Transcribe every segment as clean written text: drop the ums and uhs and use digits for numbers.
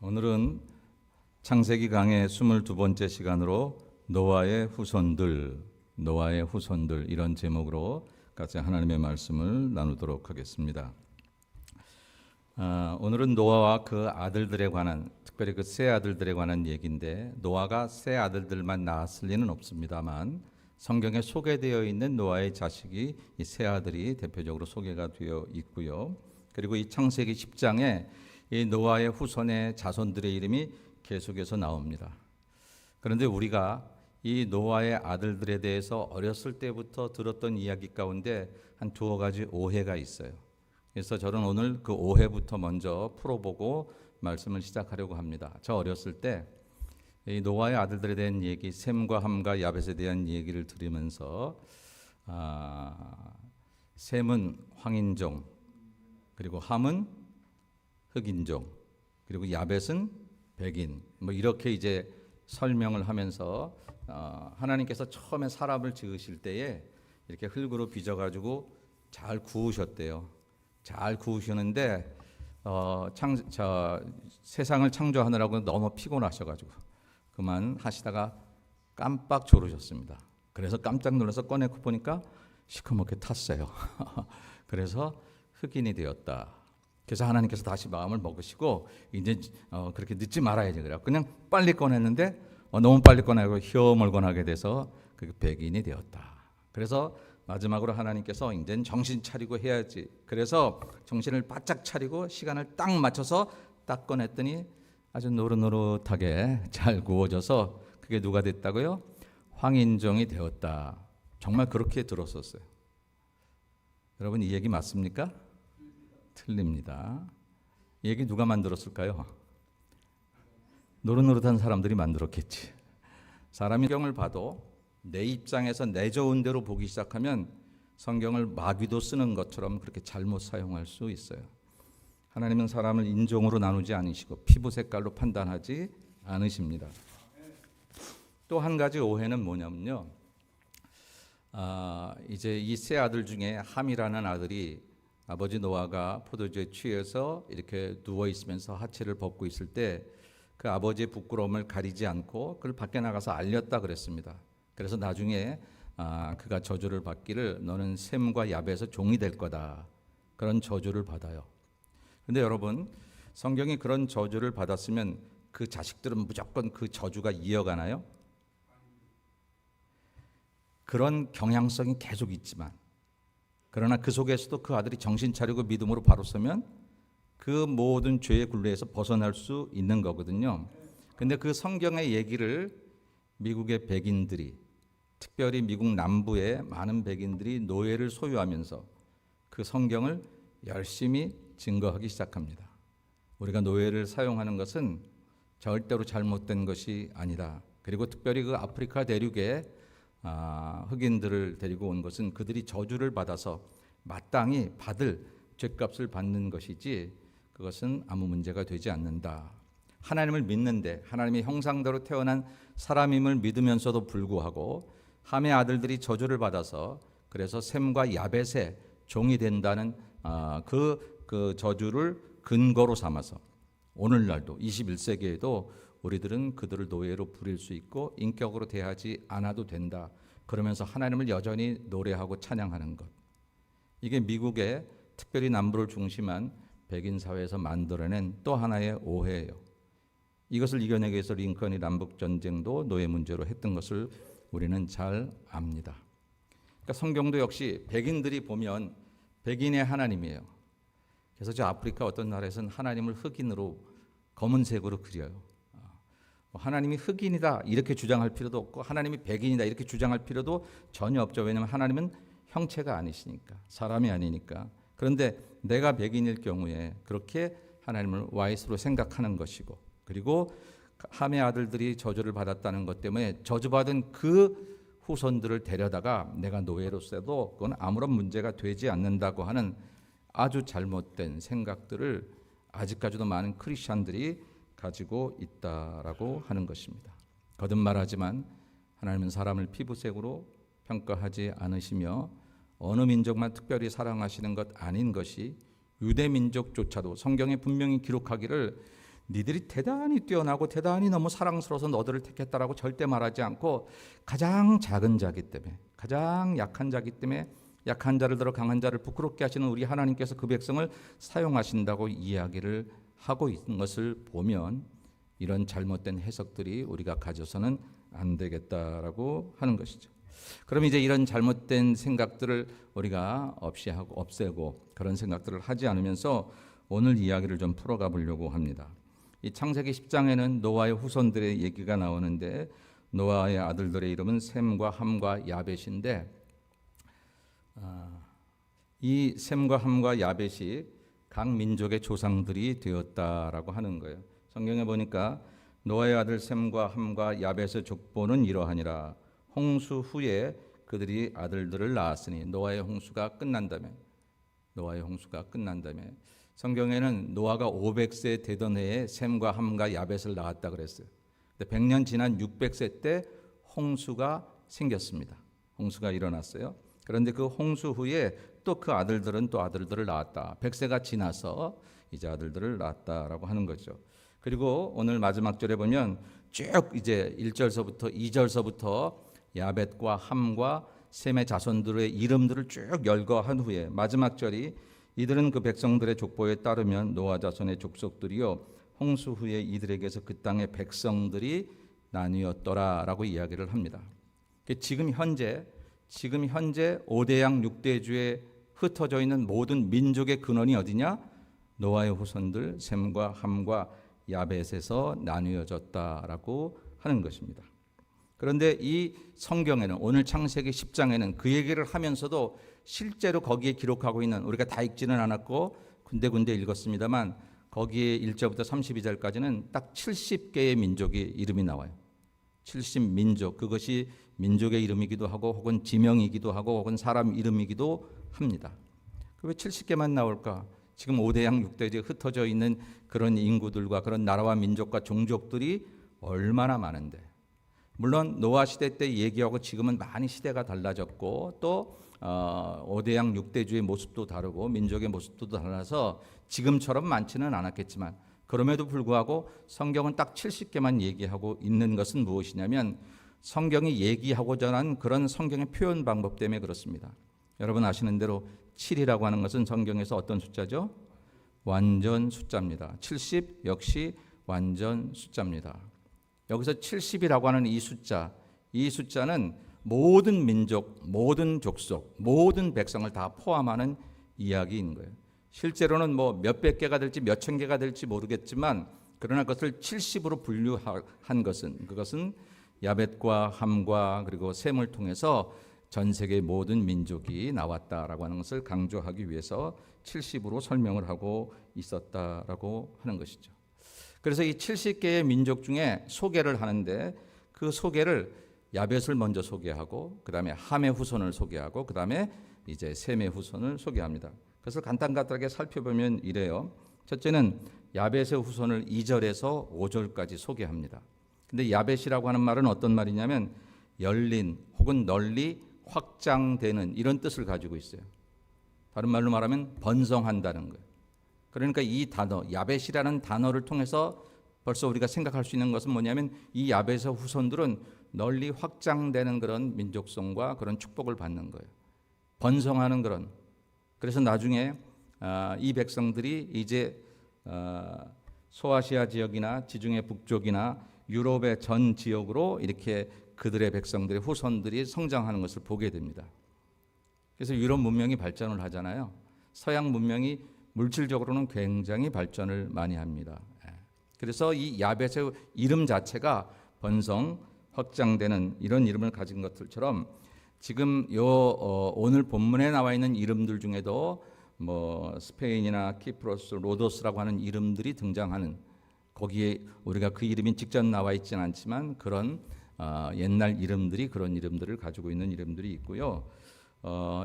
오늘은 창세기 강의 22번째 시간으로 노아의 후손들 이런 제목으로 같이 하나님의 말씀을 나누도록 하겠습니다. 오늘은 노아와 그 아들들에 관한, 특별히 그 세 아들들에 관한 얘기인데, 노아가 세 아들들만 낳았을 리는 없습니다만 성경에 소개되어 있는 노아의 자식이 이 세 아들이 대표적으로 소개가 되어 있고요. 그리고 이 창세기 10장에 이 노아의 후손의 자손들의 이름이 계속해서 나옵니다. 그런데 우리가 이 노아의 아들들에 대해서 어렸을 때부터 들었던 이야기 가운데 한 두어 가지 오해가 있어요. 그래서 저는 오늘 그 오해부터 먼저 풀어보고 말씀을 시작하려고 합니다. 저 어렸을 때 이 노아의 아들들에 대한 얘기, 셈과 함과 야벳에 대한 얘기를 들으면서 셈은 황인종, 그리고 함은 흑인종, 그리고 야벳은 백인, 이렇게 이제 설명을 하면서 하나님께서 처음에 사람을 지으실 때에 이렇게 흙으로 빚어가지고 잘 구우셨대요. 잘 구우시는데 세상을 창조하느라고 너무 피곤하셔가지고 그만 하시다가 깜빡 졸으셨습니다. 그래서 깜짝 놀라서 꺼내고 보니까 시커멓게 탔어요. 그래서 흑인이 되었다. 그래서 하나님께서 다시 마음을 먹으시고 이제 그렇게 늦지 말아야지 그래요. 그냥 빨리 꺼냈는데 너무 빨리 꺼내고 혀멀건하게 돼서 그게 백인이 되었다. 그래서 마지막으로 하나님께서 이제는 정신 차리고 해야지. 그래서 정신을 바짝 차리고 시간을 딱 맞춰서 딱 꺼냈더니 아주 노릇노릇하게 잘 구워져서 그게 누가 됐다고요? 황인종이 되었다. 정말 그렇게 들었었어요. 여러분 이 얘기 맞습니까? 틀립니다. 이 얘기 누가 만들었을까요? 노릇노릇한 사람들이 만들었겠지. 사람이 성경을 봐도 내 입장에서 내 좋은 대로 보기 시작하면 성경을 마귀도 쓰는 것처럼 그렇게 잘못 사용할 수 있어요. 하나님은 사람을 인종으로 나누지 않으시고 피부 색깔로 판단하지 않으십니다. 또 한 가지 오해는 뭐냐면요. 이제 이 세 아들 중에 함이라는 아들이 아버지 노아가 포도주에 취해서 이렇게 누워 있으면서 하체를 벗고 있을 때 그 아버지의 부끄러움을 가리지 않고 그걸 밖에 나가서 알렸다 그랬습니다. 그래서 나중에 그가 저주를 받기를 너는 셈과 야벳의 종이 될 거다. 그런 저주를 받아요. 그런데 여러분 성경이 그런 저주를 받았으면 그 자식들은 무조건 그 저주가 이어가나요? 그런 경향성이 계속 있지만 그러나 그 속에서도 그 아들이 정신 차리고 믿음으로 바로 서면 그 모든 죄의 굴레에서 벗어날 수 있는 거거든요. 근데 그 성경의 얘기를 미국의 백인들이, 특별히 미국 남부의 많은 백인들이 노예를 소유하면서 그 성경을 열심히 증거하기 시작합니다. 우리가 노예를 사용하는 것은 절대로 잘못된 것이 아니다. 그리고 특별히 그 아프리카 대륙에 흑인들을 데리고 온 것은 그들이 저주를 받아서 마땅히 받을 죗값을 받는 것이지 그것은 아무 문제가 되지 않는다. 하나님을 믿는데 하나님의 형상대로 태어난 사람임을 믿으면서도 불구하고 함의 아들들이 저주를 받아서 그래서 셈과 야벳의 종이 된다는 그 저주를 근거로 삼아서 오늘날도 21세기에도 우리들은 그들을 노예로 부릴 수 있고 인격으로 대하지 않아도 된다. 그러면서 하나님을 여전히 노래하고 찬양하는 것. 이게 미국의 특별히 남부를 중심한 백인 사회에서 만들어낸 또 하나의 오해예요. 이것을 이겨내기 위해서 링컨이 남북전쟁도 노예 문제로 했던 것을 우리는 잘 압니다. 그러니까 성경도 역시 백인들이 보면 백인의 하나님이에요. 그래서 저 아프리카 어떤 나라에서는 하나님을 흑인으로 검은색으로 그려요. 하나님이 흑인이다 이렇게 주장할 필요도 없고 하나님이 백인이다 이렇게 주장할 필요도 전혀 없죠. 왜냐하면 하나님은 형체가 아니시니까, 사람이 아니니까. 그런데 내가 백인일 경우에 그렇게 하나님을 와이스로 생각하는 것이고, 그리고 함의 아들들이 저주를 받았다는 것 때문에 저주받은 그 후손들을 데려다가 내가 노예로 써도 그건 아무런 문제가 되지 않는다고 하는 아주 잘못된 생각들을 아직까지도 많은 크리스천들이 가지고 있다라고 하는 것입니다. 거듭 말하지만 하나님은 사람을 피부색으로 평가하지 않으시며 어느 민족만 특별히 사랑하시는 것 아닌 것이 유대 민족조차도 성경에 분명히 기록하기를 니들이 대단히 뛰어나고 대단히 너무 사랑스러워서 너들을 택했다라고 절대 말하지 않고 가장 작은 자기 때문에, 가장 약한 자기 때문에 약한 자를 들어 강한 자를 부끄럽게 하시는 우리 하나님께서 그 백성을 사용하신다고 이야기를 하고 있는 것을 보면 이런 잘못된 해석들이 우리가 가져서는 안 되겠다라고 하는 것이죠. 그럼 이제 이런 잘못된 생각들을 우리가 없애고 그런 생각들을 하지 않으면서 오늘 이야기를 좀 풀어가 보려고 합니다. 이 창세기 10장에는 노아의 후손들의 얘기가 나오는데 노아의 아들들의 이름은 셈과 함과 야벳인데 이 셈과 함과 야벳이 각 민족의 조상들이 되었다라고 하는 거예요. 성경에 보니까 노아의 아들 셈과 함과 야벳의 족보는 이러하니라. 홍수 후에 그들이 아들들을 낳았으니 노아의 홍수가 끝난 다음에 성경에는 노아가 500세 되던 해에 셈과 함과 야벳을 낳았다 그랬어요. 근데 100년 지난 600세 때 홍수가 생겼습니다. 홍수가 일어났어요. 그런데 그 홍수 후에 또 그 아들들은 또 아들들을 낳았다. 100세가 지나서 이제 아들들을 낳았다라고 하는 거죠. 그리고 오늘 마지막 절에 보면 쭉 이제 1절서부터 2절서부터 야벳과 함과 셈의 자손들의 이름들을 쭉 열거한 후에 마지막 절이 이들은 그 백성들의 족보에 따르면 노아 자손의 족속들이요 홍수 후에 이들에게서 그 땅의 백성들이 나뉘었더라라고 이야기를 합니다. 지금 현재 5대양 6대주에 흩어져 있는 모든 민족의 근원이 어디냐? 노아의 후손들 셈과 함과 야벳에서 나뉘어졌다라고 하는 것입니다. 그런데 이 성경에는 오늘 창세기 10장에는 그 얘기를 하면서도 실제로 거기에 기록하고 있는 우리가 다 읽지는 않았고 군데군데 읽었습니다만 거기에 1절부터 32절까지는 딱 70개의 민족의 이름이 나와요. 70민족, 그것이 민족의 이름이기도 하고 혹은 지명이기도 하고 혹은 사람 이름이기도 합니다. 왜 70개만 나올까? 지금 5대양 6대지에 흩어져 있는 그런 인구들과 그런 나라와 민족과 종족들이 얼마나 많은데, 물론 노아 시대 때 얘기하고 지금은 많이 시대가 달라졌고 또 5대양 6대주의 모습도 다르고 민족의 모습도 달라서 지금처럼 많지는 않았겠지만 그럼에도 불구하고 성경은 딱 70개만 얘기하고 있는 것은 무엇이냐면 성경이 얘기하고자 하는 그런 성경의 표현 방법 때문에 그렇습니다. 여러분 아시는 대로 7이라고 하는 것은 성경에서 어떤 숫자죠? 완전 숫자입니다. 70 역시 완전 숫자입니다. 여기서 70이라고 하는 이 숫자는 모든 민족, 모든 족속, 모든 백성을 다 포함하는 이야기인 거예요. 실제로는 뭐 몇백 개가 될지 몇천 개가 될지 모르겠지만 그러나 그것을 70으로 분류한 그것은 야벳과 함과 그리고 셈을 통해서 전 세계 모든 민족이 나왔다라고 하는 것을 강조하기 위해서 70으로 설명을 하고 있었다라고 하는 것이죠. 그래서 이 70개의 민족 중에 소개를 하는데 그 소개를 야벳을 먼저 소개하고 그다음에 함의 후손을 소개하고 그다음에 이제 셈의 후손을 소개합니다. 그래서 간단하게 살펴보면 이래요. 첫째는 야벳의 후손을 2절에서 5절까지 소개합니다. 근데 야벳이라고 하는 말은 어떤 말이냐면 열린 혹은 널리 확장되는 이런 뜻을 가지고 있어요. 다른 말로 말하면 번성한다는 거예요. 그러니까 이 단어 야벳이라는 단어를 통해서 벌써 우리가 생각할 수 있는 것은 뭐냐면 이 야벳의 후손들은 널리 확장되는 그런 민족성과 그런 축복을 받는 거예요. 번성하는 그런. 그래서 나중에 이 백성들이 이제 소아시아 지역이나 지중해 북쪽이나 유럽의 전 지역으로 이렇게 그들의 백성들의 후손들이 성장하는 것을 보게 됩니다. 그래서 유럽 문명이 발전을 하잖아요. 서양 문명이 물질적으로는 굉장히 발전을 많이 합니다. 그래서 이 야벳의 이름 자체가 번성, 확장되는 이런 이름을 가진 것들처럼 지금 오늘 본문에 나와 있는 이름들 중에도 뭐 스페인이나 키프로스, 로도스라고 하는 이름들이 등장하는 거기에 우리가 그 이름이 직접 나와 있지는 않지만 그런 옛날 이름들이 그런 이름들을 가지고 있는 이름들이 있고요.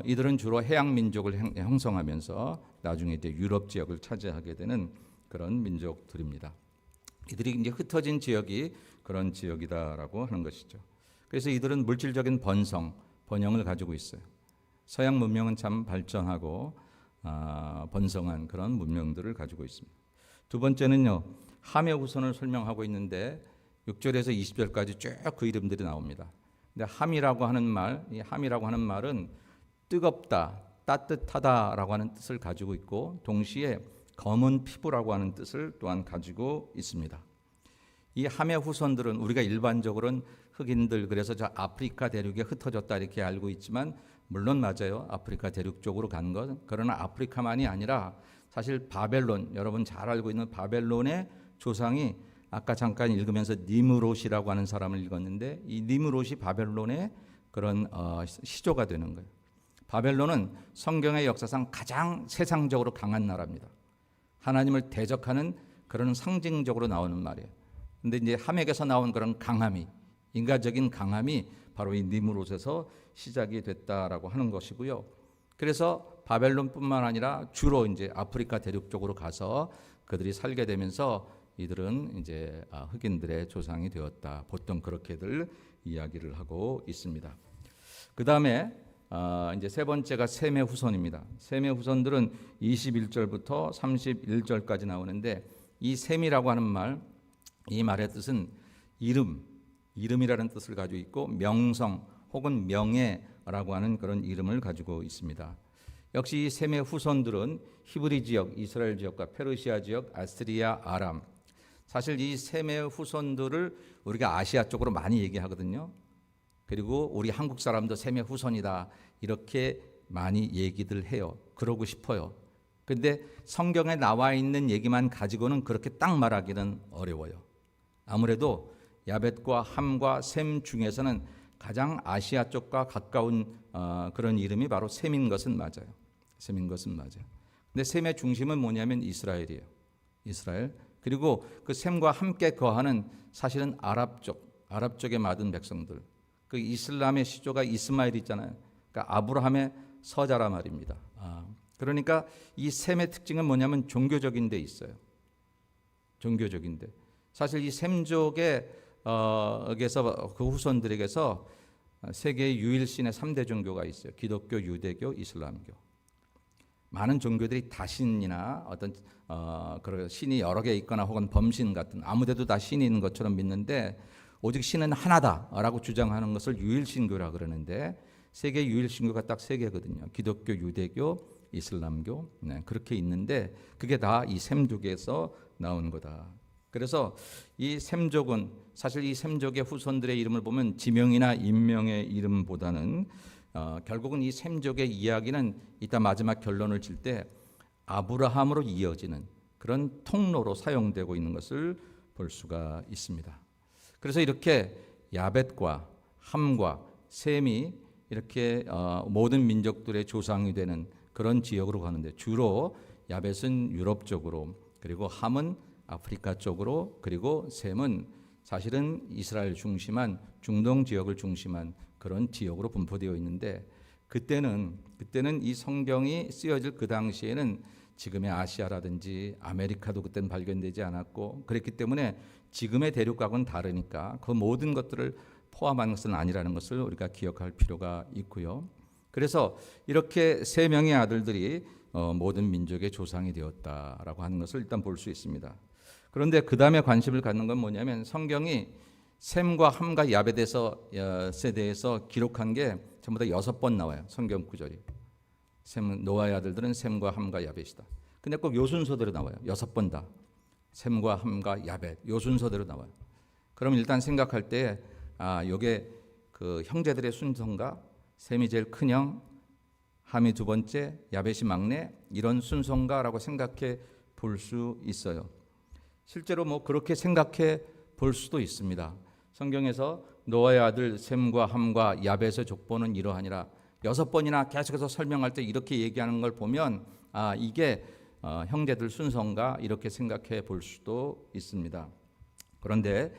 이들은 주로 해양 민족을 형성하면서 나중에 이제 유럽 지역을 차지하게 되는 그런 민족들입니다. 이들이 이제 흩어진 지역이 그런 지역이다라고 하는 것이죠. 그래서 이들은 물질적인 번영을 가지고 있어요. 서양 문명은 참 발전하고 번성한 그런 문명들을 가지고 있습니다. 두 번째는요, 함의 후손을 설명하고 있는데 6절에서 20절까지 쭉 그 이름들이 나옵니다. 근데 함이라고 하는 말, 이 함이라고 하는 말은 뜨겁다, 따뜻하다라고 하는 뜻을 가지고 있고 동시에 검은 피부라고 하는 뜻을 또한 가지고 있습니다. 이 함의 후손들은 우리가 일반적으로는 흑인들, 그래서 저 아프리카 대륙에 흩어졌다 이렇게 알고 있지만 물론 맞아요. 아프리카 대륙 쪽으로 간 것. 그러나 아프리카만이 아니라 사실 바벨론, 여러분 잘 알고 있는 바벨론의 조상이 아까 잠깐 읽으면서 니므롯이라고 하는 사람을 읽었는데 이 니므롯이 바벨론의 그런 시조가 되는 거예요. 바벨론은 성경의 역사상 가장 세상적으로 강한 나라입니다. 하나님을 대적하는 그런 상징적으로 나오는 말이에요. 근데 이제 함에게서 나온 그런 강함이, 인간적인 강함이 바로 이 니므롯에서 시작이 됐다라고 하는 것이고요. 그래서 바벨론뿐만 아니라 주로 이제 아프리카 대륙 쪽으로 가서 그들이 살게 되면서 이들은 이제 흑인들의 조상이 되었다. 보통 그렇게들 이야기를 하고 있습니다. 그 다음에 이제 세 번째가 셈의 후손입니다. 셈의 후손들은 21절부터 31절까지 나오는데 이 셈이라고 하는 말, 이 말의 뜻은 이름이라는 뜻을 가지고 있고 명성 혹은 명예라고 하는 그런 이름을 가지고 있습니다. 역시 이 셈의 후손들은 히브리 지역, 이스라엘 지역과 페르시아 지역, 아스트리아, 아람. 사실 이 셈의 후손들을 우리가 아시아 쪽으로 많이 얘기하거든요. 그리고 우리 한국 사람도 셈의 후손이다 이렇게 많이 얘기들 해요. 그러고 싶어요. 근데 성경에 나와 있는 얘기만 가지고는 그렇게 딱 말하기는 어려워요. 아무래도 야벳과 함과 셈 중에서는 가장 아시아 쪽과 가까운 그런 이름이 바로 셈인 것은 맞아요. 셈인 것은 맞아요. 근데 셈의 중심은 뭐냐면 이스라엘이에요. 이스라엘. 그리고 그 셈과 함께 거하는 사실은 아랍 쪽에 많은 백성들. 그 이슬람의 시조가 이스마엘 있잖아요. 그러니까 아브라함의 서자라 말입니다. 그러니까 이 셈의 특징은 뭐냐면 종교적인 데 있어요. 종교적인데. 사실 이 셈족의 에게서 그 후손들에게서 세계의 유일신의 3대 종교가 있어요. 기독교, 유대교, 이슬람교. 많은 종교들이 다신이나 어떤 그런 신이 여러 개 있거나 혹은 범신 같은 아무데도 다 신이 있는 것처럼 믿는데 오직 신은 하나다라고 주장하는 것을 유일신교라 그러는데 세계 유일신교가 딱 세 개거든요. 기독교, 유대교, 이슬람교. 네, 그렇게 있는데 그게 다 이 셈족에서 나온 거다. 그래서 이 셈족은 사실 이 셈족의 후손들의 이름을 보면 지명이나 인명의 이름보다는 결국은 이 셈족의 이야기는 이따 마지막 결론을 질 때 아브라함으로 이어지는 그런 통로로 사용되고 있는 것을 볼 수가 있습니다. 그래서 이렇게 야벳과 함과 셈이 이렇게 모든 민족들의 조상이 되는 그런 지역으로 가는데 주로 야벳은 유럽 쪽으로 그리고 함은 아프리카 쪽으로 그리고 셈은 사실은 이스라엘 중심한 중동 지역을 중심한 그런 지역으로 분포되어 있는데 그때는 이 성경이 쓰여질 그 당시에는 지금의 아시아라든지 아메리카도 그때는 발견되지 않았고 그랬기 때문에 지금의 대륙과는 다르니까 그 모든 것들을 포함한 것은 아니라는 것을 우리가 기억할 필요가 있고요. 그래서 이렇게 세 명의 아들들이 모든 민족의 조상이 되었다라고 하는 것을 일단 볼 수 있습니다. 그런데 그 다음에 관심을 갖는 건 뭐냐면 성경이 셈과 함과 야벳에서 세대에서 기록한 게 전부 다 6번 나와요. 성경 구절이. 노아의 아들들은 셈과 함과 야벳이다. 근데 꼭 요 순서대로 나와요. 6번 다. 셈과 함과 야벳. 요 순서대로 나와요. 그럼 일단 생각할 때 요게 그 형제들의 순서인가? 셈이 제일 큰 형, 함이 두 번째, 야벳이 막내 이런 순서인가라고 생각해 볼 수 있어요. 실제로 뭐 그렇게 생각해 볼 수도 있습니다. 성경에서 노아의 아들 셈과 함과 야벳의 족보는 이러하니라 6번이나 계속해서 설명할 때 이렇게 얘기하는 걸 보면 이게 형제들 순서인가 이렇게 생각해 볼 수도 있습니다. 그런데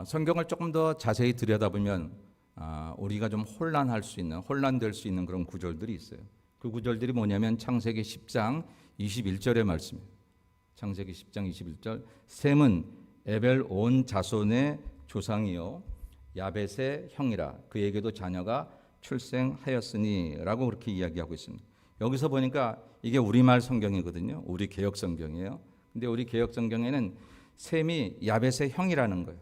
성경을 조금 더 자세히 들여다보면 우리가 좀 혼란될 수 있는 그런 구절들이 있어요. 그 구절들이 뭐냐면 창세기 10장 21절의 말씀이에요. 창세기 10장 21절 셈은 에벨 온 자손의 조상이요 야벳의 형이라 그에게도 자녀가 출생하였으니 라고 그렇게 이야기하고 있습니다. 여기서 보니까 이게 우리말 성경이거든요. 우리 개혁 성경이에요. 근데 우리 개혁 성경에는 셈이 야벳의 형이라는 거예요.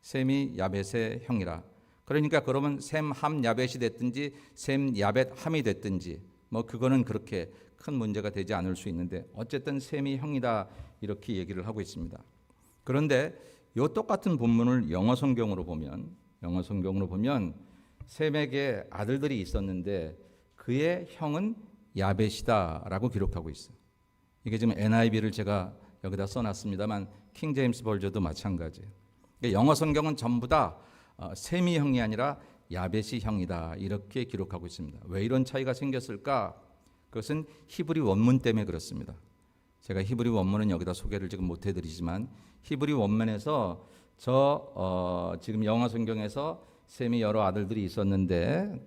셈이 야벳의 형이라. 그러니까 그러면 셈, 함, 야벳이 됐든지 셈, 야벳, 함이 됐든지 뭐 그거는 그렇게 큰 문제가 되지 않을 수 있는데 어쨌든 셈이 형이다 이렇게 얘기를 하고 있습니다. 그런데 이 똑같은 본문을 영어 성경으로 보면 셈에게 아들들이 있었는데 그의 형은 야벳이다라고 기록하고 있어요. 이게 지금 NIV를 제가 여기다 써놨습니다만 킹 제임스 버전도 마찬가지예요. 영어 성경은 전부 다 셈이 형이 아니라 야벳이 형이다 이렇게 기록하고 있습니다. 왜 이런 차이가 생겼을까? 그것은 히브리 원문 때문에 그렇습니다. 제가 히브리 원문은 여기다 소개를 지금 못 해드리지만 히브리 원문에서 지금 영어 성경에서 셈이 여러 아들들이 있었는데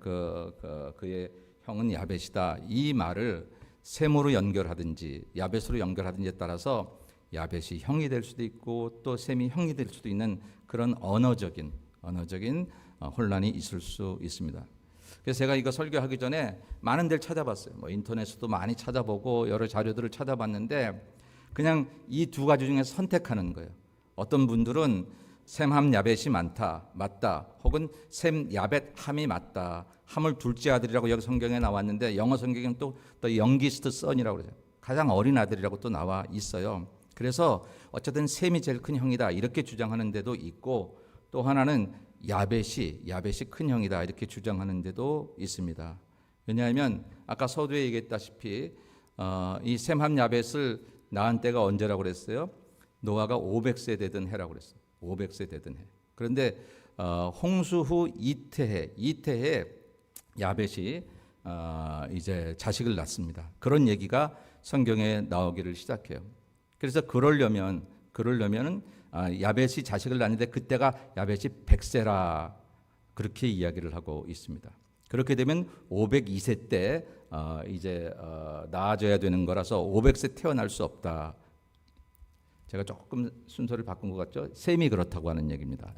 그의 형은 야벳이다 이 말을 셈으로 연결하든지 야벳으로 연결하든지에 따라서 야벳이 형이 될 수도 있고 또 셈이 형이 될 수도 있는 그런 언어적인 혼란이 있을 수 있습니다. 그래서 제가 이거 설교하기 전에 많은 데를 찾아봤어요. 뭐 인터넷에도 많이 찾아보고 여러 자료들을 찾아봤는데 그냥 이 두 가지 중에서 선택하는 거예요. 어떤 분들은 셈함 야벳이 맞다. 혹은 셈 야벳 함이 맞다. 함을 둘째 아들이라고 여기 성경에 나왔는데 영어 성경에는 또 영기스트 선이라고 그러죠. 가장 어린 아들이라고 또 나와 있어요. 그래서 어쨌든 셈이 제일 큰 형이다 이렇게 주장하는 데도 있고 또 하나는 야벳이 큰 형이다 이렇게 주장하는 데도 있습니다. 왜냐하면 아까 서두에 얘기했다시피 이 셈함 야벳을 낳은 때가 언제라고 그랬어요? 노아가 500세 되던 해라고 그랬어요. 500세 되던 해. 그런데 홍수 후 이태해 야벳이 이제 자식을 낳습니다. 그런 얘기가 성경에 나오기를 시작해요. 그래서 그러려면은 야벳이 자식을 낳는데 그때가 야벳이 100세라 그렇게 이야기를 하고 있습니다. 그렇게 되면 502세 때 이제 낳아져야 되는 거라서 500세 태어날 수 없다. 제가 조금 순서를 바꾼 것 같죠? 셈이 그렇다고 하는 얘기입니다.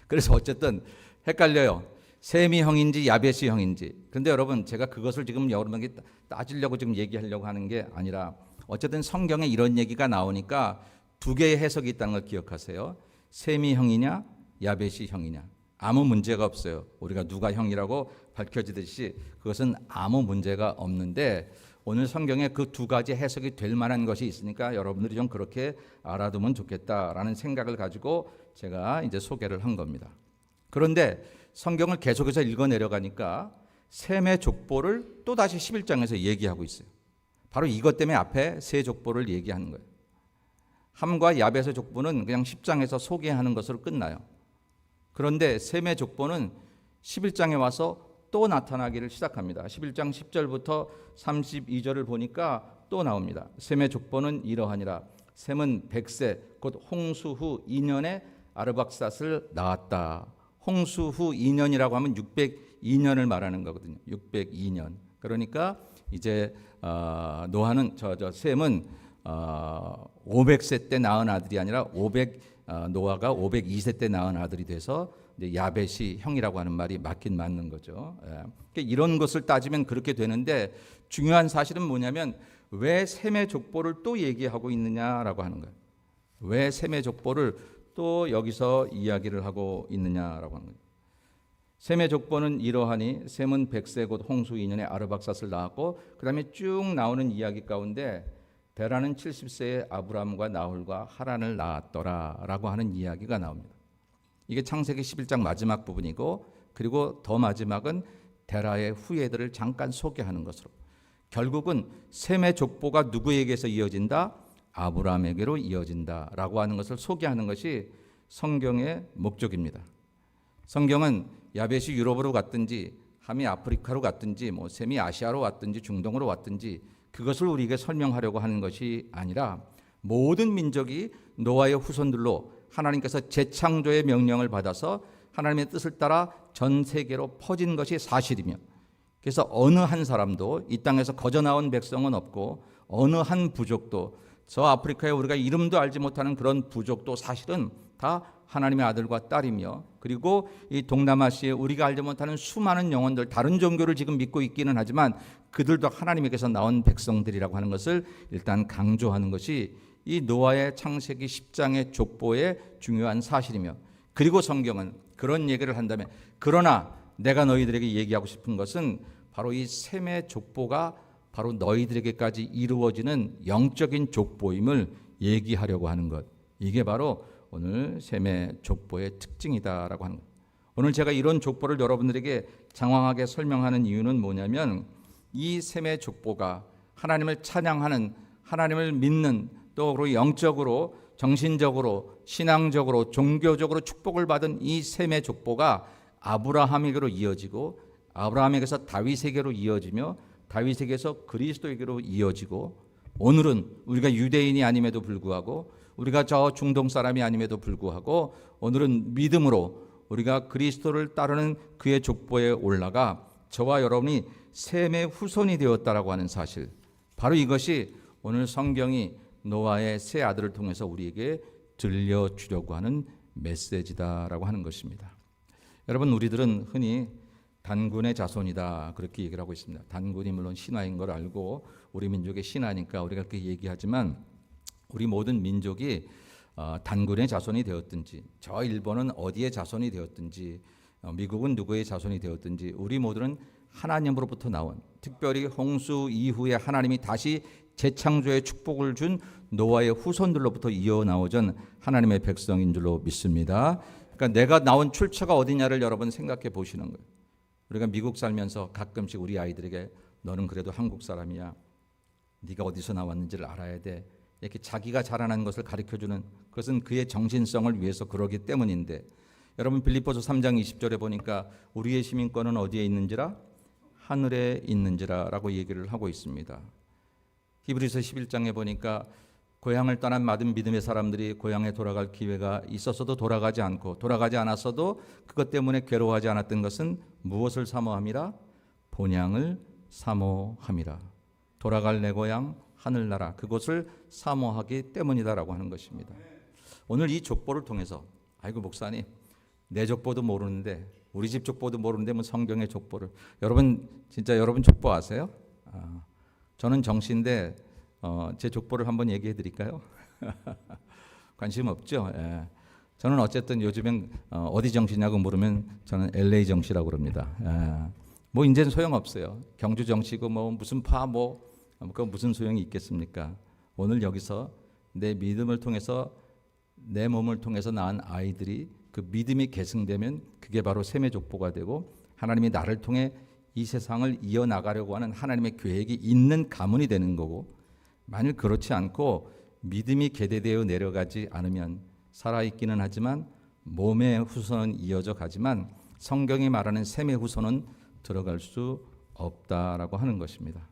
그래서 어쨌든 헷갈려요. 셈이 형인지 야벳이 형인지. 그런데 여러분 제가 그것을 지금 여러분에게 따지려고 지금 얘기하려고 하는 게 아니라 어쨌든 성경에 이런 얘기가 나오니까 두 개의 해석이 있다는 걸 기억하세요. 셈이 형이냐 야벳이 형이냐. 아무 문제가 없어요. 우리가 누가 형이라고 밝혀지듯이 그것은 아무 문제가 없는데 오늘 성경에 그 두 가지 해석이 될 만한 것이 있으니까 여러분들이 좀 그렇게 알아두면 좋겠다라는 생각을 가지고 제가 이제 소개를 한 겁니다. 그런데 성경을 계속해서 읽어 내려가니까 셈의 족보를 또 다시 11장에서 얘기하고 있어요. 바로 이것 때문에 앞에 세 족보를 얘기하는 거예요. 함과 야벳의 족보는 그냥 10장에서 소개하는 것으로 끝나요. 그런데 셈의 족보는 11장에 와서 또 나타나기를 시작합니다. 11장 10절부터 32절을 보니까 또 나옵니다. 셈의 족보는 이러하니라. 셈은 100세 곧 홍수 후 2년에 아르박삿을 낳았다. 홍수 후 2년이라고 하면 602년을 말하는 거거든요. 602년. 그러니까 이제 노아는 셈은 500세 때 낳은 아들이 아니라 노아가 502세 때 낳은 아들이 돼서 이제 야벳이 형이라고 하는 말이 맞긴 맞는 거죠. 그러니까 이런 것을 따지면 그렇게 되는데 중요한 사실은 뭐냐면 왜 셈의 족보를 또 얘기하고 있느냐라고 하는 거예요. 왜 셈의 족보를 또 여기서 이야기를 하고 있느냐라고 하는 거예요. 셈의 족보는 이러하니 셈은 100세 곧 홍수 2년에 아르박삿을 낳았고 그 다음에 쭉 나오는 이야기 가운데 베라는 70세에 아브람과 나홀과 하란을 낳았더라 라고 하는 이야기가 나옵니다. 이게 창세기 11장 마지막 부분이고 그리고 더 마지막은 데라의 후예들을 잠깐 소개하는 것으로 결국은 셈의 족보가 누구에게서 이어진다? 아브람에게로 이어진다 라고 하는 것을 소개하는 것이 성경의 목적입니다. 성경은 야벳이 유럽으로 갔든지 함이 아프리카로 갔든지 뭐 셈이 아시아로 왔든지 중동으로 왔든지 그것을 우리에게 설명하려고 하는 것이 아니라 모든 민족이 노아의 후손들로 하나님께서 재창조의 명령을 받아서 하나님의 뜻을 따라 전 세계로 퍼진 것이 사실이며 그래서 어느 한 사람도 이 땅에서 거저 나온 백성은 없고 어느 한 부족도 저 아프리카에 우리가 이름도 알지 못하는 그런 부족도 사실은 다 하나님의 아들과 딸이며 그리고 이 동남아시아에 우리가 알지 못하는 수많은 영혼들 다른 종교를 지금 믿고 있기는 하지만 그들도 하나님에게서 나온 백성들이라고 하는 것을 일단 강조하는 것이 이 노아의 창세기 10장의 족보의 중요한 사실이며, 그리고 성경은 그런 얘기를 한다면, 그러나 내가 너희들에게 얘기하고 싶은 것은 바로 이 셈의 족보가 바로 너희들에게까지 이루어지는 영적인 족보임을 얘기하려고 하는 것, 이게 바로 오늘 셈의 족보의 특징이다라고 하는 것. 오늘 제가 이런 족보를 여러분들에게 장황하게 설명하는 이유는 뭐냐면, 이 셈의 족보가 하나님을 찬양하는, 하나님을 믿는, 또 그리고 영적으로, 정신적으로, 신앙적으로, 종교적으로 축복을 받은 이 셈의 족보가 아브라함에게로 이어지고, 아브라함에게서 다윗에게로 이어지며, 다윗에게서 그리스도에게로 이어지고, 오늘은 우리가 유대인이 아님에도 불구하고, 우리가 저 중동 사람이 아님에도 불구하고, 오늘은 믿음으로 우리가 그리스도를 따르는 그의 족보에 올라가 저와 여러분이 셈의 후손이 되었다라고 하는 사실, 바로 이것이 오늘 성경이 노아의 세 아들을 통해서 우리에게 들려주려고 하는 메시지다라고 하는 것입니다. 여러분, 우리들은 흔히 단군의 자손이다 그렇게 얘기를 하고 있습니다. 단군이 물론 신화인 걸 알고 우리 민족의 신화니까 우리가 그렇게 얘기하지만, 우리 모든 민족이 단군의 자손이 되었든지, 저 일본은 어디의 자손이 되었든지, 미국은 누구의 자손이 되었든지, 우리 모두는 하나님으로부터 나온, 특별히 홍수 이후에 하나님이 다시 재창조의 축복을 준 노아의 후손들로부터 이어나오던 하나님의 백성인 줄로 믿습니다. 그러니까 내가 나온 출처가 어디냐를 여러분 생각해 보시는 거예요. 우리가 미국 살면서 가끔씩 우리 아이들에게 너는 그래도 한국 사람이야, 네가 어디서 나왔는지를 알아야 돼, 이렇게 자기가 자라난 것을 가르쳐주는, 그것은 그의 정신성을 위해서 그러기 때문인데, 여러분 빌립보서 3장 20절에 보니까 우리의 시민권은 어디에 있는지라? 하늘에 있는지라 라고 얘기를 하고 있습니다. 히브리서 11장에 보니까 고향을 떠난 많은 믿음의 사람들이 고향에 돌아갈 기회가 있었어도 돌아가지 않고, 돌아가지 않았어도 그것 때문에 괴로워하지 않았던 것은 무엇을 사모함이라? 본향을 사모함이라. 돌아갈 내 고향 하늘나라, 그것을 사모하기 때문이다라고 하는 것입니다. 오늘 이 족보를 통해서, 아이고 목사님 내 족보도 모르는데, 우리 집 족보도 모르는데 뭐 성경의 족보를, 여러분 진짜 여러분 족보 아세요? 저는 정씨인데 제 족보를 한번 얘기해 드릴까요? 관심 없죠? 예. 저는 어쨌든 요즘엔 어디 정씨냐고 물으면 저는 LA 정씨라고 그럽니다. 예. 뭐 이제는 소용없어요. 경주 정씨고 뭐 무슨 그 무슨 소용이 있겠습니까? 오늘 여기서 내 믿음을 통해서, 내 몸을 통해서 낳은 아이들이 그 믿음이 계승되면 그게 바로 셈의 족보가 되고, 하나님이 나를 통해 이 세상을 이어나가려고 하는 하나님의 계획이 있는 가문이 되는 거고, 만일 그렇지 않고 믿음이 계대되어 내려가지 않으면 살아있기는 하지만 몸의 후손은 이어져 가지만 성경이 말하는 셈의 후손은 들어갈 수 없다라고 하는 것입니다.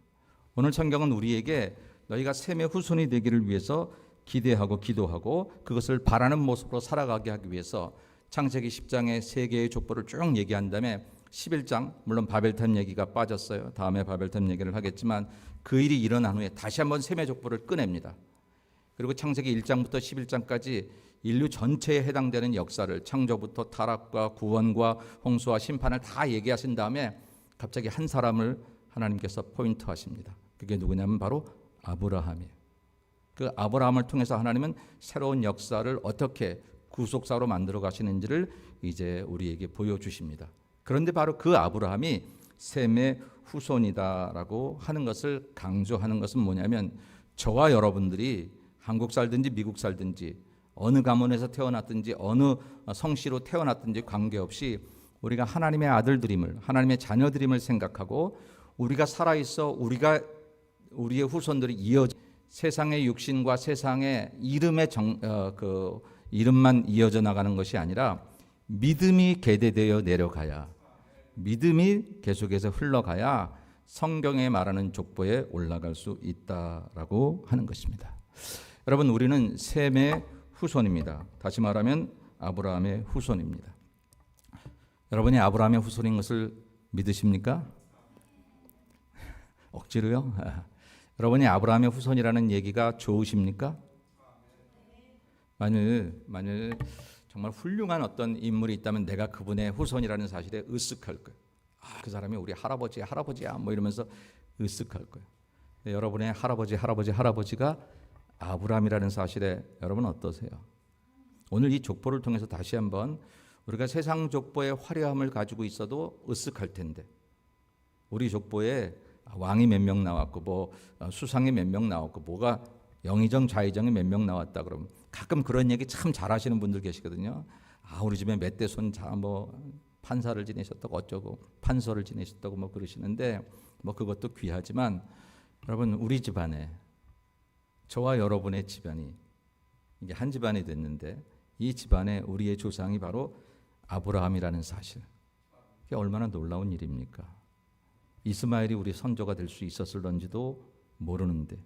오늘 성경은 우리에게 너희가 셈의 후손이 되기를 위해서 기대하고 기도하고 그것을 바라는 모습으로 살아가게 하기 위해서 창세기 10장의 세 개의 족보를 쭉 얘기한 다음에 11장, 물론 바벨탑 얘기가 빠졌어요. 다음에 바벨탑 얘기를 하겠지만 그 일이 일어난 후에 다시 한번 셈의 족보를 꺼냅니다. 그리고 창세기 1장부터 11장까지 인류 전체에 해당되는 역사를, 창조부터 타락과 구원과 홍수와 심판을 다 얘기하신 다음에 갑자기 한 사람을 하나님께서 포인트하십니다. 그게 누구냐면 바로 아브라함이에요. 그 아브라함을 통해서 하나님은 새로운 역사를 어떻게 구속사로 만들어 가시는지를 이제 우리에게 보여주십니다. 그런데 바로 그 아브라함이 셈의 후손이다라고 하는 것을 강조하는 것은 뭐냐면, 저와 여러분들이 한국 살든지 미국 살든지 어느 가문에서 태어났든지 어느 성씨로 태어났든지 관계없이 우리가 하나님의 아들들임을, 하나님의 자녀들임을 생각하고, 우리가 살아있어 우리의 후손들이 이어져 세상의 육신과 세상의 이름의 이름만 이어져 나가는 것이 아니라 믿음이 계대되어 내려가야, 믿음이 계속해서 흘러가야 성경에 말하는 족보에 올라갈 수 있다라고 하는 것입니다. 여러분, 우리는 셈의 후손입니다. 다시 말하면 아브라함의 후손입니다. 여러분이 아브라함의 후손인 것을 믿으십니까? 억지로요? 여러분이 아브라함의 후손이라는 얘기가 좋으십니까? 만일 정말 훌륭한 어떤 인물이 있다면 내가 그분의 후손이라는 사실에 으쓱할 거예요. 그 사람이 우리 할아버지야 뭐 이러면서 으쓱할 거예요. 여러분의 할아버지가 아브라함이라는 사실에 여러분 어떠세요? 오늘 이 족보를 통해서 다시 한번 우리가 세상 족보의 화려함을 가지고 있어도 으쓱할 텐데, 우리 족보에 왕이 몇 명 나왔고 뭐 수상이 몇 명 나왔고 뭐가 영의정 좌의정이 몇 명 나왔다 그러면 가끔 그런 얘기 참 잘하시는 분들 계시거든요. 우리 집에 몇 대 손 뭐 판사를 지내셨다고 어쩌고 판서를 지내셨다고 뭐 그러시는데, 뭐 그것도 귀하지만 여러분, 우리 집안에, 저와 여러분의 집안이 이게 한 집안이 됐는데, 이 집안에 우리의 조상이 바로 아브라함이라는 사실, 이게 얼마나 놀라운 일입니까? 이스마엘이 우리 선조가 될 수 있었을런지도 모르는데,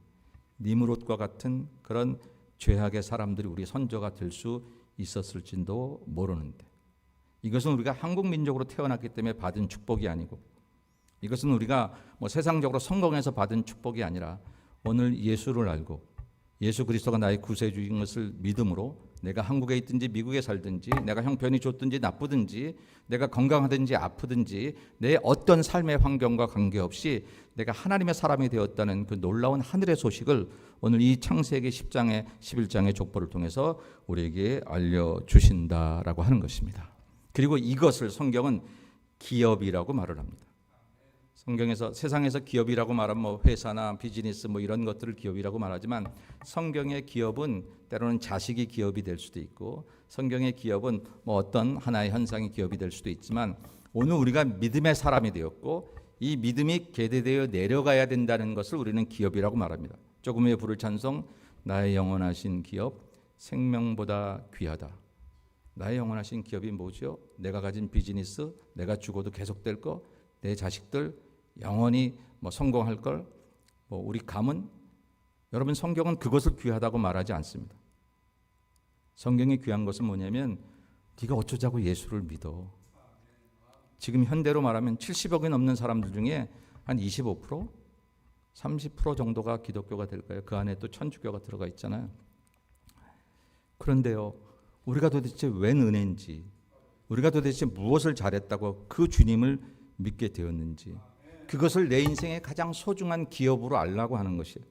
니므롯과 같은 그런 죄악의 사람들이 우리 선조가 될 수 있었을지도 모르는데, 이것은 우리가 한국 민족으로 태어났기 때문에 받은 축복이 아니고, 이것은 우리가 뭐 세상적으로 성공해서 받은 축복이 아니라, 오늘 예수를 알고 예수 그리스도가 나의 구세주인 것을 믿음으로 내가 한국에 있든지 미국에 살든지, 내가 형편이 좋든지 나쁘든지, 내가 건강하든지 아프든지, 내 어떤 삶의 환경과 관계없이 내가 하나님의 사람이 되었다는 그 놀라운 하늘의 소식을 오늘 이 창세기 10장의 11장의 족보를 통해서 우리에게 알려주신다라고 하는 것입니다. 그리고 이것을 성경은 기업이라고 말을 합니다. 성경에서 세상에서 기업이라고 말하면 뭐 회사나 비즈니스 뭐 이런 것들을 기업이라고 말하지만, 성경의 기업은 때로는 자식이 기업이 될 수도 있고, 성경의 기업은 뭐 어떤 하나의 현상이 기업이 될 수도 있지만, 오늘 우리가 믿음의 사람이 되었고 이 믿음이 계대되어 내려가야 된다는 것을 우리는 기업이라고 말합니다. 조금 후에 부를 찬송, 나의 영원하신 기업 생명보다 귀하다. 나의 영원하신 기업이 뭐죠? 내가 가진 비즈니스, 내가 죽어도 계속될 거, 내 자식들 영원히 뭐 성공할 걸, 뭐 우리 가문. 여러분, 성경은 그것을 귀하다고 말하지 않습니다. 성경이 귀한 것은 뭐냐면, 네가 어쩌자고 예수를 믿어. 지금 현대로 말하면 70억이 넘는 사람들 중에 한 25%, 30% 정도가 기독교가 될까요? 그 안에 또 천주교가 들어가 있잖아요. 그런데요, 우리가 도대체 웬 은혜인지, 우리가 도대체 무엇을 잘했다고 그 주님을 믿게 되었는지, 그것을 내 인생의 가장 소중한 기업으로 알라고 하는 것이에요.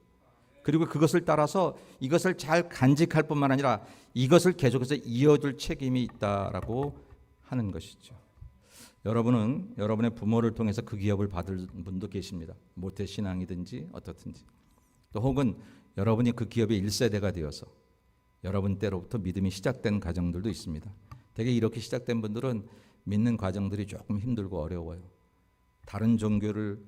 그리고 그것을 따라서 이것을 잘 간직할 뿐만 아니라 이것을 계속해서 이어줄 책임이 있다라고 하는 것이죠. 여러분은 여러분의 부모를 통해서 그 기업을 받을 분도 계십니다. 모태신앙이든지 어떻든지, 또 혹은 여러분이 그 기업의 1세대가 되어서 여러분 때로부터 믿음이 시작된 가정들도 있습니다. 되게 이렇게 시작된 분들은 믿는 과정들이 조금 힘들고 어려워요. 다른 종교를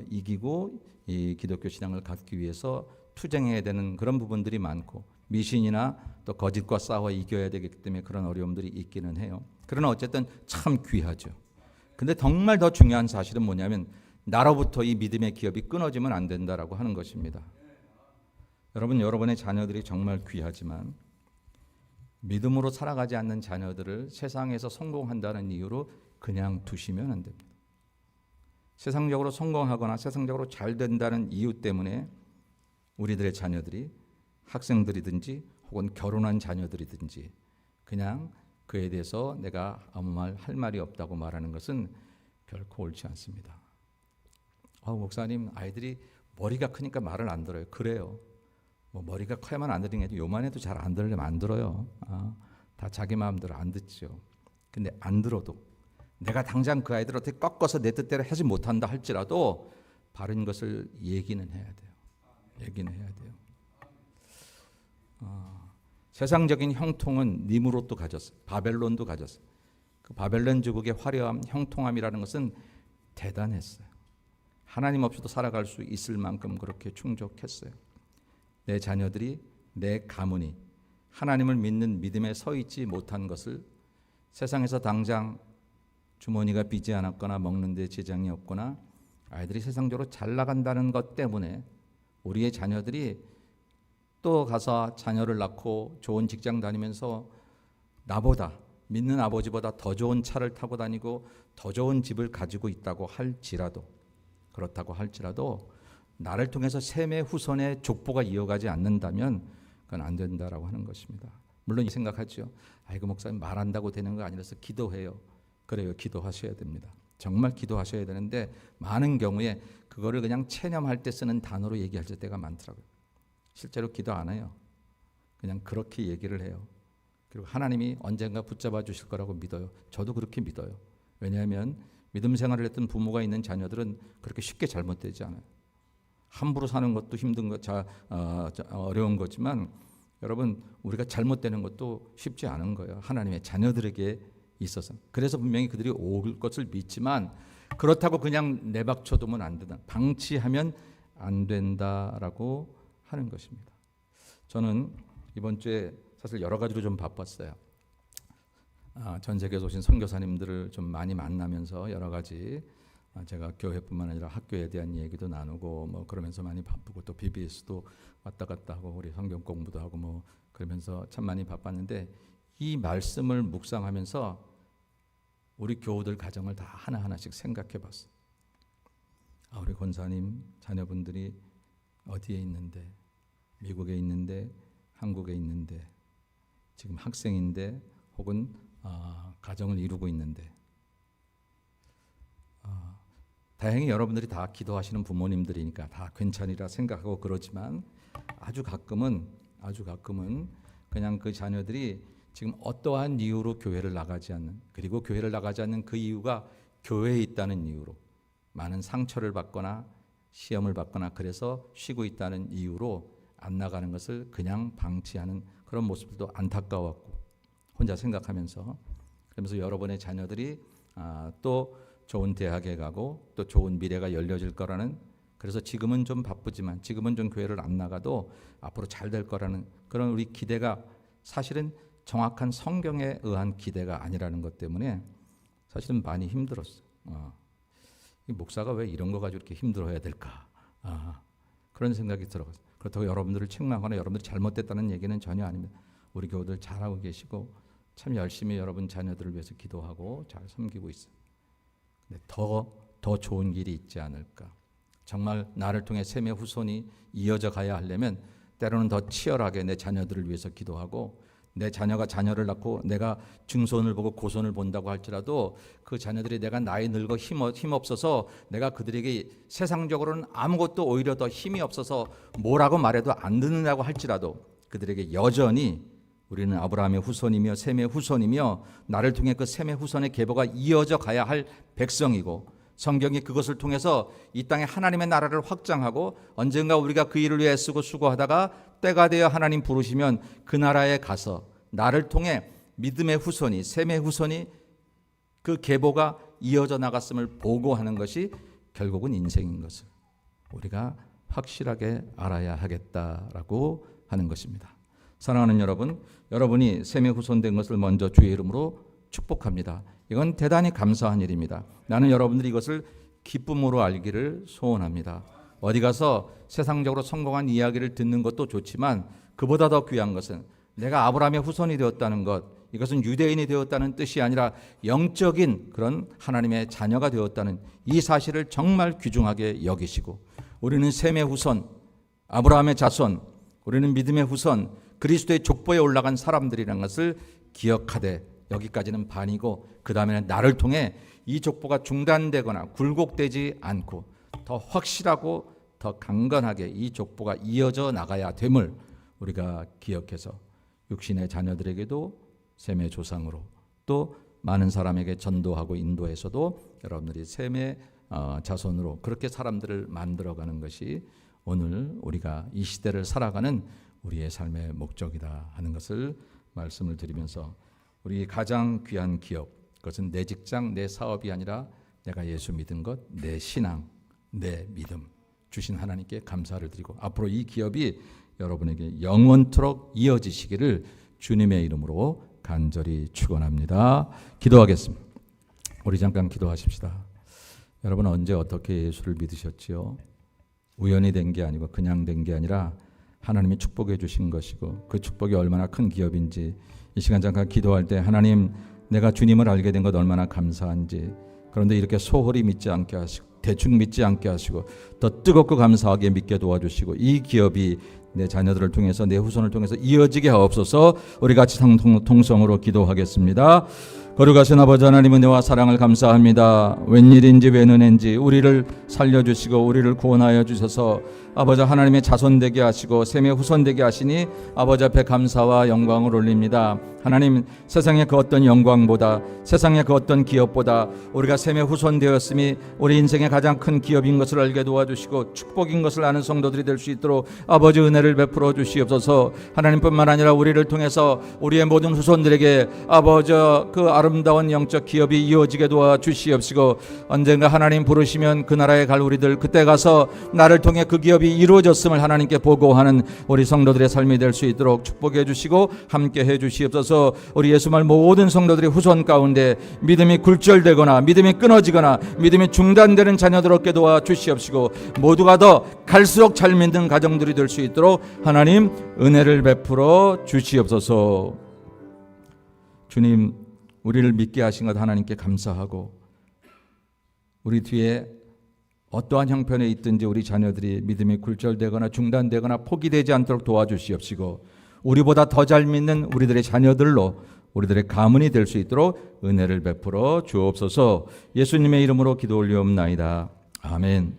이기고 이 기독교 신앙을 갖기 위해서 투쟁해야 되는 그런 부분들이 많고, 미신이나 또 거짓과 싸워 이겨야 되기 때문에 그런 어려움들이 있기는 해요. 그러나 어쨌든 참 귀하죠. 근데 정말 더 중요한 사실은 뭐냐면, 나로부터 이 믿음의 기업이 끊어지면 안 된다라고 하는 것입니다. 여러분, 여러분의 자녀들이 정말 귀하지만 믿음으로 살아가지 않는 자녀들을 세상에서 성공한다는 이유로 그냥 두시면 안 됩니다. 세상적으로 성공하거나 세상적으로 잘 된다는 이유 때문에 우리들의 자녀들이, 학생들이든지 혹은 결혼한 자녀들이든지 그냥 그에 대해서 내가 아무 말 할 말이 없다고 말하는 것은 결코 옳지 않습니다. 목사님, 아이들이 머리가 크니까 말을 안 들어요. 그래요. 뭐 머리가 커야만 안 들리는 게 요만해도 잘 안 들으려면 안 들어요. 다 자기 마음대로 안 듣죠. 근데 안 들어도 내가 당장 그 아이들 어떻게 꺾어서 내 뜻대로 하지 못한다 할지라도 바른 것을 얘기는 해야 돼요. 얘기는 해야 돼요. 세상적인 형통은 니므롯도 가졌어요. 바벨론도 가졌어요. 그 바벨론 제국의 화려함, 형통함이라는 것은 대단했어요. 하나님 없이도 살아갈 수 있을 만큼 그렇게 충족했어요. 내 자녀들이, 내 가문이 하나님을 믿는 믿음에 서 있지 못한 것을, 세상에서 당장 주머니가 비지 않았거나 먹는 데 지장이 없거나 아이들이 세상적으로 잘 나간다는 것 때문에 우리의 자녀들이 또 가서 자녀를 낳고 좋은 직장 다니면서 나보다, 믿는 아버지보다 더 좋은 차를 타고 다니고 더 좋은 집을 가지고 있다고 할지라도, 그렇다고 할지라도 나를 통해서 셈의 후손의 족보가 이어가지 않는다면 그건 안 된다라고 하는 것입니다. 물론 이 생각하죠. 아이고, 목사님 말한다고 되는 거 아니라서 기도해요. 그래요, 기도하셔야 됩니다. 정말 기도하셔야 되는데 많은 경우에 그거를 그냥 체념할 때 쓰는 단어로 얘기할 때가 많더라고요. 실제로 기도 안 해요. 그냥 그렇게 얘기를 해요. 그리고 하나님이 언젠가 붙잡아 주실 거라고 믿어요. 저도 그렇게 믿어요. 왜냐하면 믿음 생활을 했던 부모가 있는 자녀들은 그렇게 쉽게 잘못되지 않아요. 함부로 사는 것도 힘든 것, 어려운 거지만 여러분, 우리가 잘못되는 것도 쉽지 않은 거예요. 하나님의 자녀들에게 있어서. 그래서 분명히 그들이 올 것을 믿지만 그렇다고 그냥 내박쳐두면 안 된다. 방치하면 안 된다라고 하는 것입니다. 저는 이번 주에 사실 여러 가지로 좀 바빴어요. 전 세계에서 오신 선교사님들을 좀 많이 만나면서 여러 가지 제가 교회뿐만 아니라 학교에 대한 얘기도 나누고 뭐 그러면서 많이 바쁘고 또 BBS도 왔다 갔다 하고 우리 성경 공부도 하고 뭐 그러면서 참 많이 바빴는데 이 말씀을 묵상하면서 우리 교우들 가정을 다 하나하나씩 생각해 봤어요. 우리 권사님 자녀분들이 어디에 있는데, 미국에 있는데, 한국에 있는데, 지금 학생인데 혹은 가정을 이루고 있는데, 다행히 여러분들이 다 기도하시는 부모님들이니까 다 괜찮으리라 생각하고 그러지만 아주 가끔은 그냥 그 자녀들이 지금 어떠한 이유로 교회를 나가지 않는, 그리고 교회를 나가지 않는 그 이유가 교회에 있다는 이유로 많은 상처를 받거나 시험을 받거나 그래서 쉬고 있다는 이유로 안 나가는 것을 그냥 방치하는 그런 모습도 안타까웠고 혼자 생각하면서, 그러면서 여러분의 자녀들이 또 좋은 대학에 가고 또 좋은 미래가 열려질 거라는, 그래서 지금은 좀 바쁘지만 지금은 좀 교회를 안 나가도 앞으로 잘 될 거라는 그런 우리 기대가 사실은 정확한 성경에 의한 기대가 아니라는 것 때문에 사실은 많이 힘들었어요. 이 목사가 왜 이런 거 가지고 이렇게 힘들어야 될까? 그런 생각이 들어요. 그렇다고 여러분들을 책망하거나 여러분들이 잘못됐다는 얘기는 전혀 아닙니다. 우리 교우들 잘하고 계시고 참 열심히 여러분 자녀들을 위해서 기도하고 잘 섬기고 있어요. 근데 더 좋은 길이 있지 않을까? 정말 나를 통해 셈의 후손이 이어져 가야 하려면 때로는 더 치열하게 내 자녀들을 위해서 기도하고, 내 자녀가 자녀를 낳고 내가 증손을 보고 고손을 본다고 할지라도 그 자녀들이 내가 나이 늙어 힘없어서 내가 그들에게 세상적으로는 아무것도 오히려 더 힘이 없어서 뭐라고 말해도 안 듣는다고 할지라도 그들에게 여전히 우리는 아브라함의 후손이며 셈의 후손이며 나를 통해 그 셈의 후손의 계보가 이어져 가야 할 백성이고, 성경이 그것을 통해서 이 땅에 하나님의 나라를 확장하고 언젠가 우리가 그 일을 위해 쓰고 수고하다가 때가 되어 하나님 부르시면 그 나라에 가서 나를 통해 믿음의 후손이, 셈의 후손이 그 계보가 이어져 나갔음을 보고하는 것이 결국은 인생인 것을 우리가 확실하게 알아야 하겠다라고 하는 것입니다. 사랑하는 여러분, 여러분이 셈의 후손 된 것을 먼저 주의 이름으로 축복합니다. 이건 대단히 감사한 일입니다. 나는 여러분들이 이것을 기쁨으로 알기를 소원합니다. 어디 가서 세상적으로 성공한 이야기를 듣는 것도 좋지만 그보다 더 귀한 것은 내가 아브라함의 후손이 되었다는 것, 이것은 유대인이 되었다는 뜻이 아니라 영적인 그런 하나님의 자녀가 되었다는 이 사실을 정말 귀중하게 여기시고, 우리는 셈의 후손, 아브라함의 자손, 우리는 믿음의 후손, 그리스도의 족보에 올라간 사람들이라는 것을 기억하되, 여기까지는 반이고 그 다음에는 나를 통해 이 족보가 중단되거나 굴곡되지 않고 더 확실하고 더 강건하게 이 족보가 이어져 나가야 됨을 우리가 기억해서 육신의 자녀들에게도 셈의 조상으로 또 많은 사람에게 전도하고 인도해서도 여러분들이 셈의 자손으로 그렇게 사람들을 만들어가는 것이 오늘 우리가 이 시대를 살아가는 우리의 삶의 목적이다 하는 것을 말씀을 드리면서, 우리 가장 귀한 기업, 그것은 내 직장, 내 사업이 아니라 내가 예수 믿은 것, 내 신앙, 내 믿음 주신 하나님께 감사를 드리고 앞으로 이 기업이 여러분에게 영원토록 이어지시기를 주님의 이름으로 간절히 축원합니다. 기도하겠습니다. 우리 잠깐 기도하십시다. 여러분 언제 어떻게 예수를 믿으셨지요? 우연히 된 게 아니고 그냥 된 게 아니라 하나님이 축복해 주신 것이고 그 축복이 얼마나 큰 기업인지 이 시간 잠깐 기도할 때 하나님, 내가 주님을 알게 된 것 얼마나 감사한지, 그런데 이렇게 소홀히 믿지 않게 하시고 대충 믿지 않게 하시고 더 뜨겁고 감사하게 믿게 도와주시고 이 기업이 내 자녀들을 통해서 내 후손을 통해서 이어지게 하옵소서. 우리 같이 통성으로 기도하겠습니다. 거룩하신 아버지 하나님, 은혜와 사랑을 감사합니다. 웬일인지 웬은혜인지 우리를 살려주시고 우리를 구원하여 주셔서 아버지 하나님의 자손 되게 하시고 셈의 후손 되게 하시니 아버지 앞에 감사와 영광을 올립니다. 하나님, 세상의 그 어떤 영광보다, 세상의 그 어떤 기업보다 우리가 셈의 후손 되었음이 우리 인생의 가장 큰 기업인 것을 알게 도와주시고 축복인 것을 아는 성도들이 될 수 있도록 아버지 은혜를 베풀어 주시옵소서. 하나님뿐만 아니라 우리를 통해서 우리의 모든 후손들에게 아버지 그 아름다운 영적 기업이 이어지게 도와주시옵시고, 언젠가 하나님 부르시면 그 나라에 갈 우리들, 그때 가서 나를 통해 그 기업이 이루어졌음을 하나님께 보고하는 우리 성도들의 삶이 될 수 있도록 축복해 주시고 함께 해 주시옵소서. 우리 예수말 모든 성도들의 후손 가운데 믿음이 굴절되거나 믿음이 끊어지거나 믿음이 중단되는 자녀들 얻게 도와주시옵시고, 모두가 더 갈수록 잘 믿는 가정들이 될 수 있도록 하나님 은혜를 베풀어 주시옵소서. 주님, 우리를 믿게 하신 것 하나님께 감사하고, 우리 뒤에 어떠한 형편에 있든지 우리 자녀들이 믿음이 굴절되거나 중단되거나 포기되지 않도록 도와주시옵시고, 우리보다 더 잘 믿는 우리들의 자녀들로 우리들의 가문이 될 수 있도록 은혜를 베풀어 주옵소서. 예수님의 이름으로 기도 올리옵나이다. 아멘.